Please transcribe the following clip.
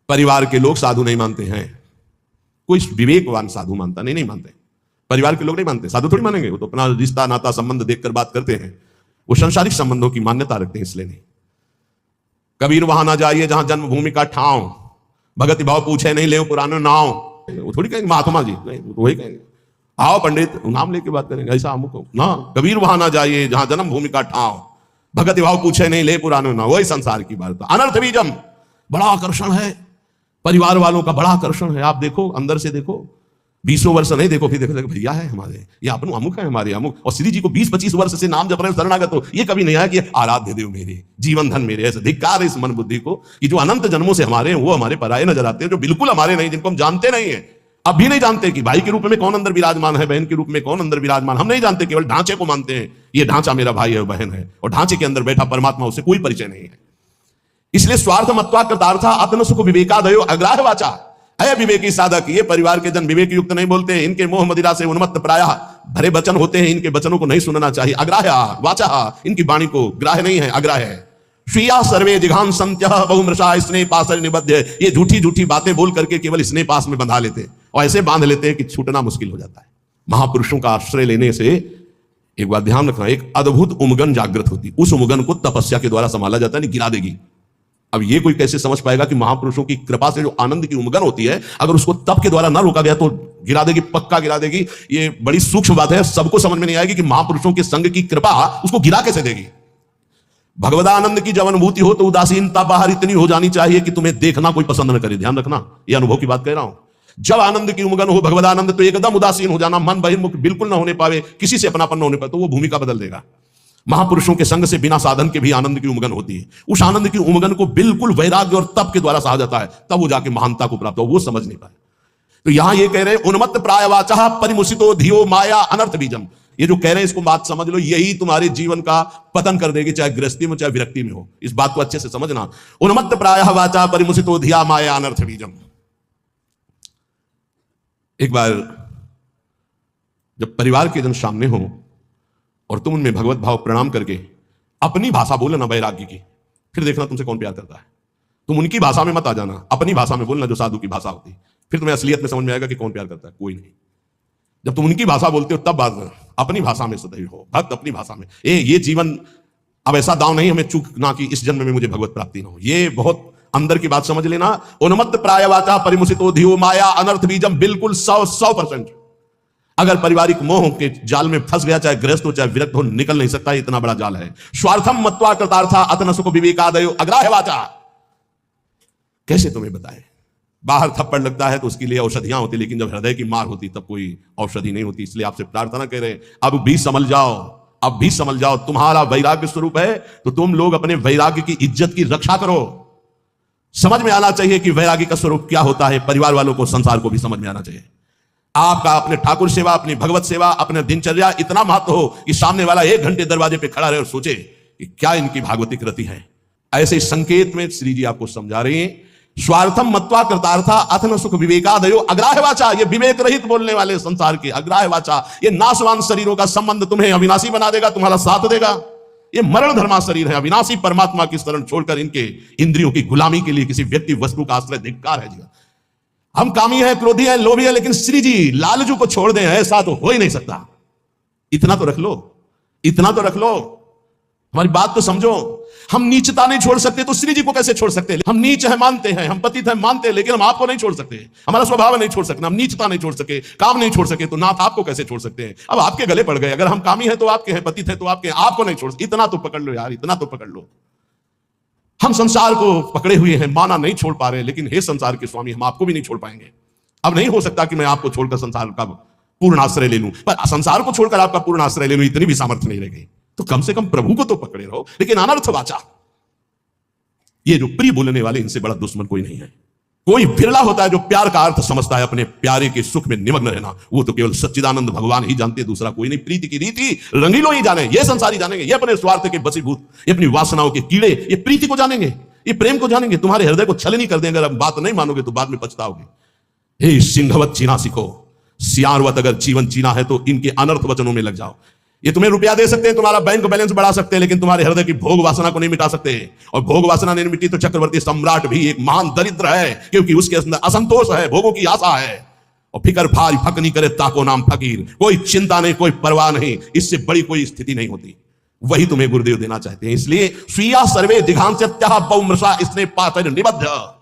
परिवार के लोग साधु नहीं मानते हैं, कोई विवेकवान साधु मानता नहीं मानते। परिवार के लोग नहीं मानते, साधु थोड़ी मानेंगे, वो तो अपना रिश्ता नाता संबंध देखकर बात करते हैं, वो संसारिक संबंधों की मान्यता रखते हैं, इसलिए नहीं। कबीर वहां ना जाइए जहां जन्मभूमि का ठाव, भगति भाव पूछे नहीं ले पुराने नाव। वो थोड़ी कहेंगे महात्मा जी, नहीं वो तो वही कहेंगे आओ पंडित नाम लेके बात करेंगे, ऐसा अमुक ना। कबीर वहां ना जाइए जहां जन्मभूमि का ठाव, भगति भाव पूछे नहीं ले पुराने नाव, वही संसार की बात। अनर्थ बीजम बड़ा आकर्षण है, परिवार वालों का बड़ा आकर्षण है। आप देखो अंदर से देखो, 20 वर्ष नहीं देखो, फिर देखो भैया है हमारे, ये अपन अमुक है हमारे अमुक। और श्री जी को 20-25 वर्ष से नाम जप रहे शरणागत हो, ये कभी नहीं आया कि आराध्य देव मेरे, जीवन धन मेरे। ऐसे धिक्कार है इस मन बुद्धि को कि जो अनंत जन्मों से हमारे हैं वो हमारे पराये नजर आते हैं, जो बिल्कुल हमारे नहीं, जिनको हम जानते नहीं है, अब भी नहीं जानते कि भाई के रूप में कौन अंदर विराजमान है, बहन के रूप में कौन अंदर विराजमान, हम नहीं जानते, केवल ढांचे को मानते हैं। ये ढांचा मेरा भाई है बहन है, और ढांचे के अंदर बैठा परमात्मा, उससे कोई परिचय नहीं है। इसलिए स्वार्थ मत्वा कृतार्था आत्म सुख विवेकादयो अग्राह्य वाचा। है विवेकी साधक, ये परिवार के जन विवेक युक्त नहीं बोलते हैं, इनके मोह मदिरा से उन्मत्त प्रायः भरे वचन होते हैं, इनके वचनों को नहीं सुनना चाहिए। अग्राह्य वाचा, इनकी वाणी को ग्राह्य नहीं है, अग्राह्य है। स्वीया सर्वे जिघान संत्यः बहुमृषा स्नेह पास निबद्ध, ये झूठी झूठी बातें बोल करके केवल स्नेह पास में बंधा लेते हैं, और ऐसे बांध लेते हैं कि छूटना मुश्किल हो जाता है। महापुरुषों का आश्रय लेने से एक बात ध्यान रखना, एक अद्भुत उमगन जागृत होती, उस उमगन को तपस्या के द्वारा संभाला जाता है, नहीं गिरा देगी। अब ये कोई कैसे समझ पाएगा कि महापुरुषों की कृपा से जो आनंद की उमगन होती है, अगर उसको तप के द्वारा ना रोका गया तो गिरा देगी, पक्का गिरा देगी। ये बड़ी सूक्ष्म बात है, सबको समझ में नहीं आएगी कि महापुरुषों के संग की कृपा उसको गिरा कैसे देगी। भगवदानंद की जब अनुभूति हो तो उदासीनता बाहर इतनी हो जानी चाहिए कि तुम्हें देखना कोई पसंद न करे। ध्यान रखना, ये अनुभव की बात कह रहा हूं। जब आनंद की उमगन हो, भगवदानंद, तो एकदम उदासीन हो जाना, मन बहिर्मुख बिल्कुल ना होने पावे, किसी से अपनापन न होने पाए, तो वो भूमिका बदल देगा। महापुरुषों के संग से बिना साधन के भी आनंद की उमगन होती है। उस आनंद की उमगन को बिल्कुल वैराग्य और तप के द्वारा सहा जाता है, तब वो जाके महानता को प्राप्त हो, वो समझ नहीं पाए। तो यहां ये कह रहे हैं उन्मत्त प्रायवाचा परिमुसितो धियो माया अनर्थ बीजम। ये जो कह रहे हैं इसको बात समझ लो, यही तुम्हारे जीवन का पतन कर देगी, चाहे गृहस्थी में चाहे विरक्ति में हो। इस बात को अच्छे से समझना। उन्मत्त प्रायवाचा परिमुसितो धिया माया अनर्थ बीजम। एक बार जब परिवार के जन सामने हो और तुम उनमें भगवत भाव प्रणाम करके अपनी भाषा बोलना वैराग्य की, फिर देखना तुमसे कौन प्यार करता है। तुम उनकी भाषा में मत आ जाना, अपनी भाषा में बोलना जो साधु की भाषा होती, फिर तुम्हें असलियत में समझ में आएगा कि कौन प्यार करता है, कोई नहीं। जब तुम उनकी भाषा बोलते हो तब बात, अपनी भाषा में सदैव हो भक्त, अपनी भाषा में। ये जीवन अब ऐसा दांव नहीं हमें चूकना कि इस जन्म में मुझे भगवत प्राप्ति ना हो, ये बहुत अंदर की बात समझ लेना। उन्मत्त प्रायवाचा परिमुसितो धियो माया अनर्थ बीजम, बिल्कुल 100%। अगर पारिवारिक मोह के जाल में फंस गया, चाहे गृहस्थ हो चाहे विरक्त हो, निकल नहीं सकता, इतना बड़ा जाल है। स्वार्थम मत्वा कृतार्था अतन सुख विवेकादयो अग्राह्य वाचा। कैसे तुम्हें बताएं, बाहर थप्पड़ लगता है तो उसके लिए औषधियां होती, लेकिन जब हृदय की मार होती तब कोई औषधि नहीं होती। इसलिए आपसे प्रार्थना कह रहे हैं, अब भी समझ जाओ, अब भी समझ जाओ। तुम्हारा वैराग्य स्वरूप है तो तुम लोग अपने वैराग्य की इज्जत की रक्षा करो। समझ में आना चाहिए कि वैराग्य का स्वरूप क्या होता है। परिवार वालों को, संसार को भी समझ में आना चाहिए। आपका अपने ठाकुर सेवा, अपनी भगवत सेवा, अपने दिनचर्या इतना महत्व हो कि सामने वाला 1 घंटे दरवाजे पे खड़ा रहे और सोचे कि क्या इनकी भागवतिक रति है। ऐसे संकेत में श्री जी आपको समझा रहे हैं। स्वार्थम मत्वा कृतार्था अथन सुख विवेकादयो अग्राह्य वाचा। ये विवेक रहित बोलने वाले संसार के अग्राह्य वाचा, ये नाशवान शरीरों का संबंध तुम्हें अविनाशी बना देगा, तुम्हारा साथ देगा। ये मरण धर्मा शरीर है, अविनाशी परमात्मा की शरण छोड़कर इनके इंद्रियों की गुलामी के लिए किसी व्यक्ति वस्तु का आश्रय धिक्कार है। जी हम कामी है, क्रोधी है, लोभी है, लेकिन श्री जी लालजू को छोड़ दें, ऐसा तो हो ही नहीं सकता। इतना तो रख लो, इतना तो रख लो, हमारी बात तो समझो। हम नीचता नहीं छोड़ सकते तो श्री जी को कैसे छोड़ सकते? हम नीच है मानते हैं, हम पतित है मानते हैं, लेकिन हम आपको नहीं छोड़ सकते। हमारा स्वभाव नहीं छोड़ सकना, हम नीचता नहीं छोड़ सके, काम नहीं छोड़ सके, तो नाथ आपको कैसे छोड़ सकते हैं? अब आपके गले पड़ गए। अगर हम कामी है तो आपके हैं, पतित है तो आपके हैं, आपको नहीं छोड़ सकते। इतना तो पकड़ लो यार, इतना तो पकड़ लो। हम संसार को पकड़े हुए हैं, माना नहीं छोड़ पा रहे, लेकिन हे संसार के स्वामी, हम आपको भी नहीं छोड़ पाएंगे। अब नहीं हो सकता कि मैं आपको छोड़कर संसार का पूर्ण आश्रय ले लूं, पर संसार को छोड़कर आपका पूर्ण आश्रय ले लूं, इतनी भी सामर्थ्य नहीं रह गई। तो कम से कम प्रभु को तो पकड़े रहो। लेकिन अनर्थ वाचा, ये जो प्रिय बोलने वाले, इनसे बड़ा दुश्मन कोई नहीं है। कोई बिरला होता है जो प्यार का अर्थ समझता है, अपने प्यारे के सुख में निमग्न रहना। वो तो केवल सच्चिदानंद भगवान ही जानते, दूसरा कोई नहीं। प्रीति की रीति रंगीलो ही जाने, ये संसारी जानेंगे। ये अपने स्वार्थ के बसीभूत, ये अपनी वासनाओं के कीड़े, ये प्रीति को जानेंगे, ये प्रेम को जानेंगे। तुम्हारे हृदय को छल नहीं कर देंगे। अगर बात नहीं मानोगे तो बाद में पछताओगे। हे सिंहवत जीना सीखो, सियारवत अगर जीवन जीना है तो इनके अनर्थ वचनों में लग जाओ। ये तुम्हें रुपया दे सकते हैं, तुम्हारा बैंक बैलेंस बढ़ा सकते हैं, लेकिन तुम्हारे हृदय की भोग वासना को नहीं मिटा सकते। और भोग वासना नहीं मिटी तो चक्रवर्ती सम्राट भी एक महान दरिद्र है, क्योंकि उसके अंदर असंतोष है, भोगों की आशा है। और फिकर भारी फकनी करे ताको नाम फकीर, कोई चिंता नहीं, कोई परवाह नहीं, इससे बड़ी कोई स्थिति नहीं होती। वही तुम्हें गुरुदेव देना चाहते हैं। इसलिए स्वीया सर्वे दिघांस्यत्यः बहुमृषा स्नेह पातैर्निबध्य।